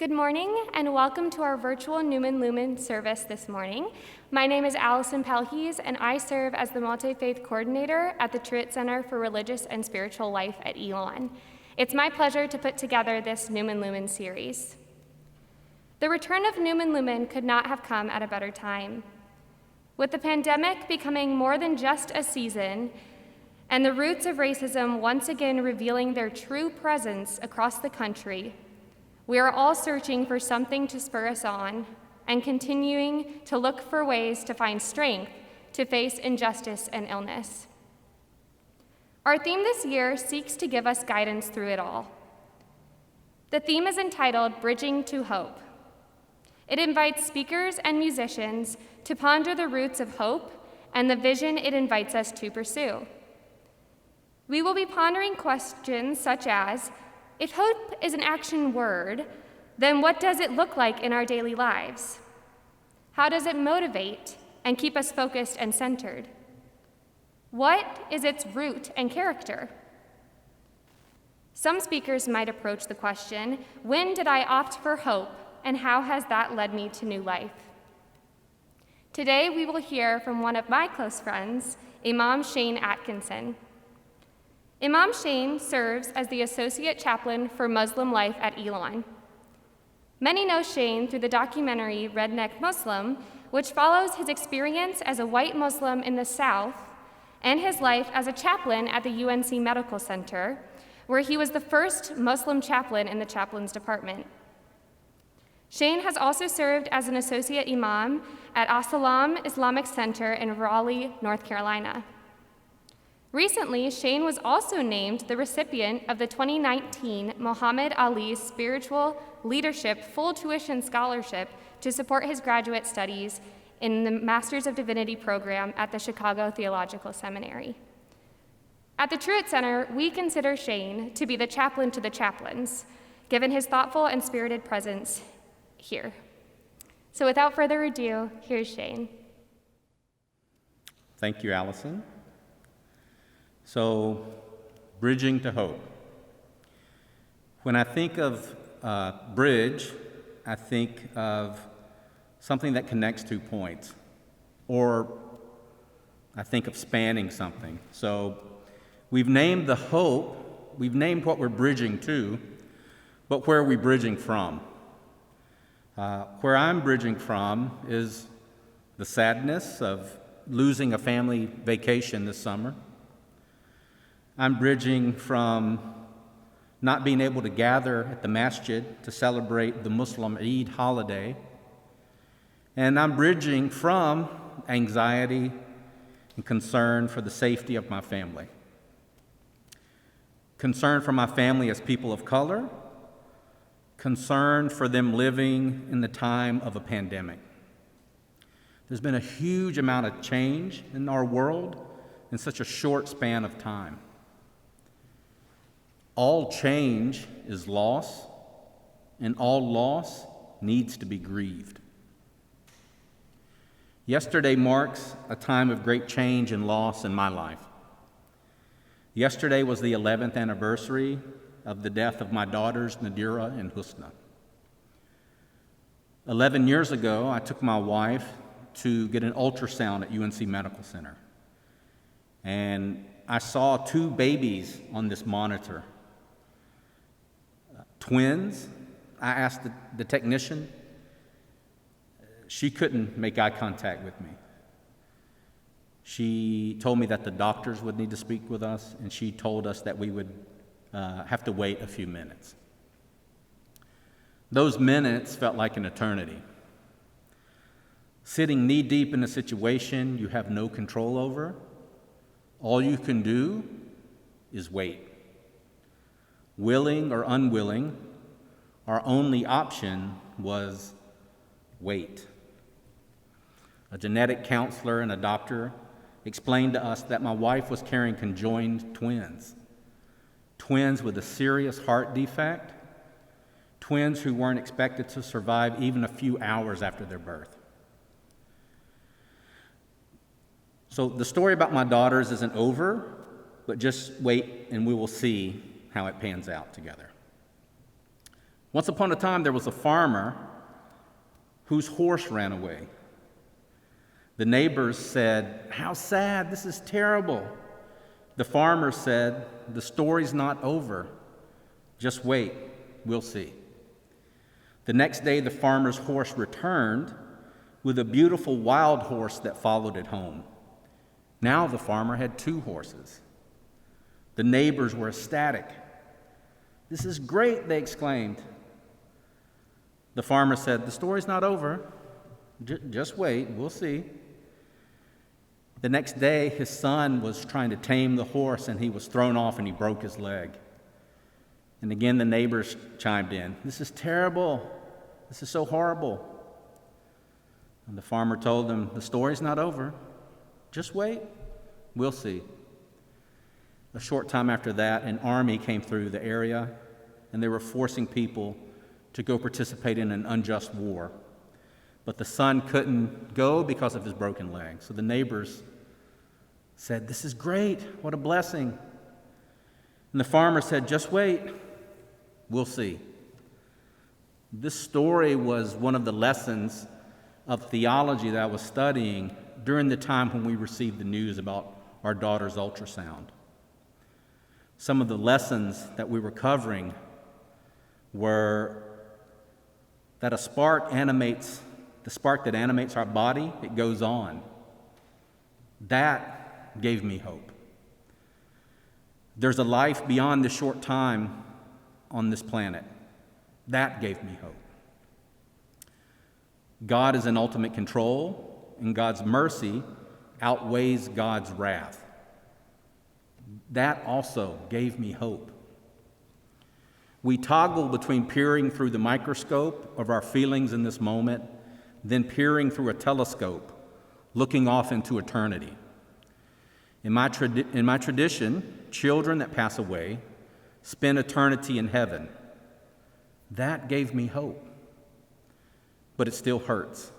Good morning and welcome to our virtual Newman Lumen service this morning. My name is Allison Pelkes and I serve as the Multi-Faith Coordinator at the Truett Center for Religious and Spiritual Life at Elon. It's my pleasure to put together this Newman Lumen series. The return of Newman Lumen could not have come at a better time. With the pandemic becoming more than just a season and the roots of racism once again revealing their true presence across the country, we are all searching for something to spur us on and continuing to look for ways to find strength to face injustice and illness. Our theme this year seeks to give us guidance through it all. The theme is entitled Bridging to Hope. It invites speakers and musicians to ponder the roots of hope and the vision it invites us to pursue. We will be pondering questions such as, if hope is an action word, then what does it look like in our daily lives? How does it motivate and keep us focused and centered? What is its root and character? Some speakers might approach the question, when did I opt for hope, and how has that led me to new life? Today we will hear from one of my close friends, Imam Shane Atkinson. Imam Shane serves as the Associate Chaplain for Muslim Life at Elon. Many know Shane through the documentary Redneck Muslim, which follows his experience as a white Muslim in the South and his life as a chaplain at the UNC Medical Center, where he was the first Muslim chaplain in the chaplains department. Shane has also served as an Associate Imam at As-Salam Islamic Center in Raleigh, North Carolina. Recently, Shane was also named the recipient of the 2019 Muhammad Ali Spiritual Leadership Full Tuition Scholarship to support his graduate studies in the Masters of Divinity program at the Chicago Theological Seminary. At the Truett Center, we consider Shane to be the chaplain to the chaplains, given his thoughtful and spirited presence here. So without further ado, here's Shane. Thank you, Allison. So, bridging to hope. When I think of bridge, I think of something that connects 2 points, or I think of spanning something. So, we've named the hope, we've named what we're bridging to, but where are we bridging from? Where I'm bridging from is the sadness of losing a family vacation this summer. I'm bridging from not being able to gather at the masjid to celebrate the Muslim Eid holiday. And I'm bridging from anxiety and concern for the safety of my family. Concern for my family as people of color, concern for them living in the time of a pandemic. There's been a huge amount of change in our world in such a short span of time. All change is loss, and all loss needs to be grieved. Yesterday marks a time of great change and loss in my life. Yesterday was the 11th anniversary of the death of my daughters, Nadira and Husna. 11 years ago, I took my wife to get an ultrasound at UNC Medical Center. And I saw 2 babies on this monitor. Twins. I asked the technician. She couldn't make eye contact with me. She told me that the doctors would need to speak with us, and she told us that we would have to wait a few minutes. Those minutes felt like an eternity. Sitting knee-deep in a situation you have no control over, all you can do is wait. Willing or unwilling, our only option was wait. A genetic counselor and a doctor explained to us that my wife was carrying conjoined twins with a serious heart defect, twins who weren't expected to survive even a few hours after their birth. So the story about my daughters isn't over, but just wait and we will see how it pans out together. Once upon a time, there was a farmer whose horse ran away. The neighbors said, "How sad, this is terrible." The farmer said, "The story's not over. Just wait, we'll see." The next day, the farmer's horse returned with a beautiful wild horse that followed it home. Now the farmer had 2 horses. The neighbors were ecstatic. "This is great," they exclaimed. The farmer said, "The story's not over. Just wait, we'll see." The next day, his son was trying to tame the horse, and he was thrown off and he broke his leg. And again, the neighbors chimed in, "This is terrible. This is so horrible." And the farmer told them, "The story's not over. Just wait. We'll see." A short time after that, an army came through the area, and they were forcing people to go participate in an unjust war. But the son couldn't go because of his broken leg. So the neighbors said, "This is great. What a blessing." And the farmer said, "Just wait. We'll see." This story was one of the lessons of theology that I was studying during the time when we received the news about our daughter's ultrasound. Some of the lessons that we were covering were that the spark that animates our body, it goes on. That gave me hope. There's a life beyond the short time on this planet. That gave me hope. God is in ultimate control, and God's mercy outweighs God's wrath. That also gave me hope. We toggle between peering through the microscope of our feelings in this moment, then peering through a telescope, looking off into eternity. In my tradition, children that pass away spend eternity in heaven. That gave me hope, but it still hurts.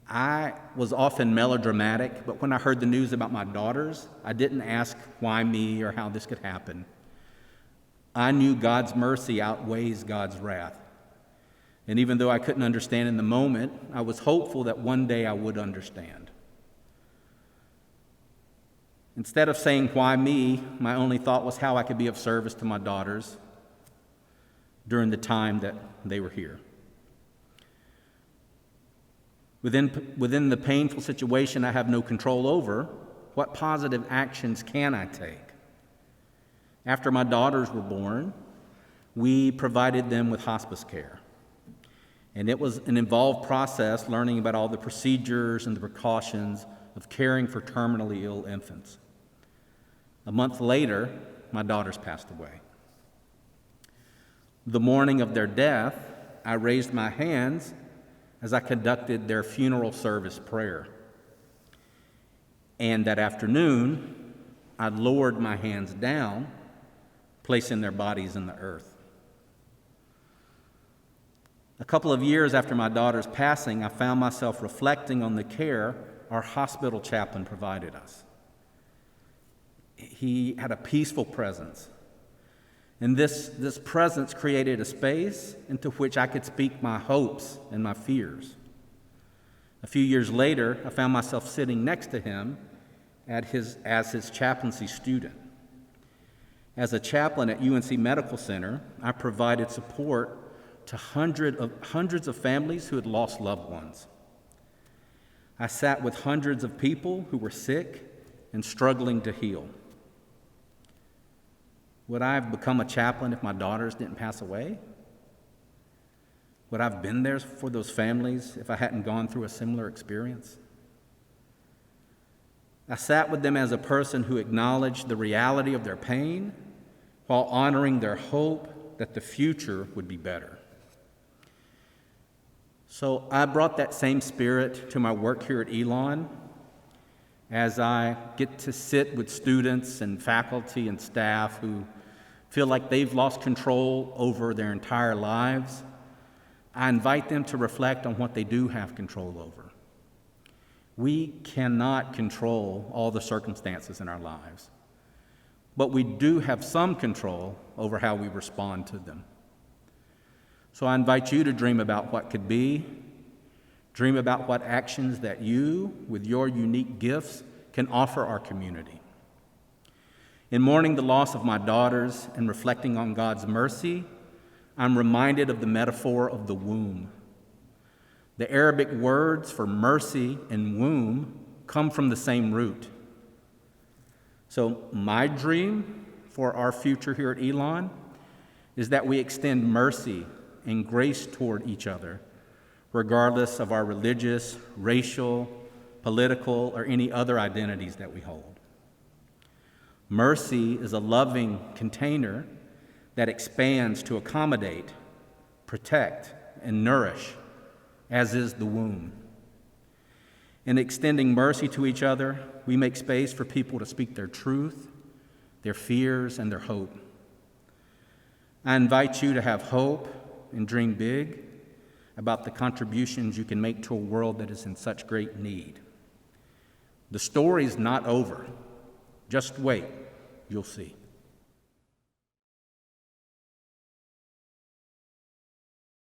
I was often melodramatic, but when I heard the news about my daughters, I didn't ask why me or how this could happen. I knew God's mercy outweighs God's wrath. And even though I couldn't understand in the moment, I was hopeful that one day I would understand. Instead of saying, "Why me?" my only thought was how I could be of service to my daughters during the time that they were here. Within the painful situation I have no control over, what positive actions can I take? After my daughters were born, we provided them with hospice care. And it was an involved process learning about all the procedures and the precautions of caring for terminally ill infants. A month later, my daughters passed away. The morning of their death, I raised my hands as I conducted their funeral service prayer. And that afternoon, I lowered my hands down, placing their bodies in the earth. A couple of years after my daughter's passing, I found myself reflecting on the care our hospital chaplain provided us. He had a peaceful presence. And this presence created a space into which I could speak my hopes and my fears. A few years later, I found myself sitting next to him as his chaplaincy student. As a chaplain at UNC Medical Center, I provided support to hundreds of families who had lost loved ones. I sat with hundreds of people who were sick and struggling to heal. Would I have become a chaplain if my daughters didn't pass away? Would I have been there for those families if I hadn't gone through a similar experience? I sat with them as a person who acknowledged the reality of their pain while honoring their hope that the future would be better. So I brought that same spirit to my work here at Elon as I get to sit with students and faculty and staff who feel like they've lost control over their entire lives. I invite them to reflect on what they do have control over. We cannot control all the circumstances in our lives, but we do have some control over how we respond to them. So I invite you to dream about what could be, dream about what actions that you, with your unique gifts, can offer our community. In mourning the loss of my daughters and reflecting on God's mercy, I'm reminded of the metaphor of the womb. The Arabic words for mercy and womb come from the same root. So my dream for our future here at Elon is that we extend mercy and grace toward each other, regardless of our religious, racial, political, or any other identities that we hold. Mercy is a loving container that expands to accommodate, protect, and nourish, as is the womb. In extending mercy to each other, we make space for people to speak their truth, their fears, and their hope. I invite you to have hope and dream big about the contributions you can make to a world that is in such great need. The story's not over. Just wait, you'll see.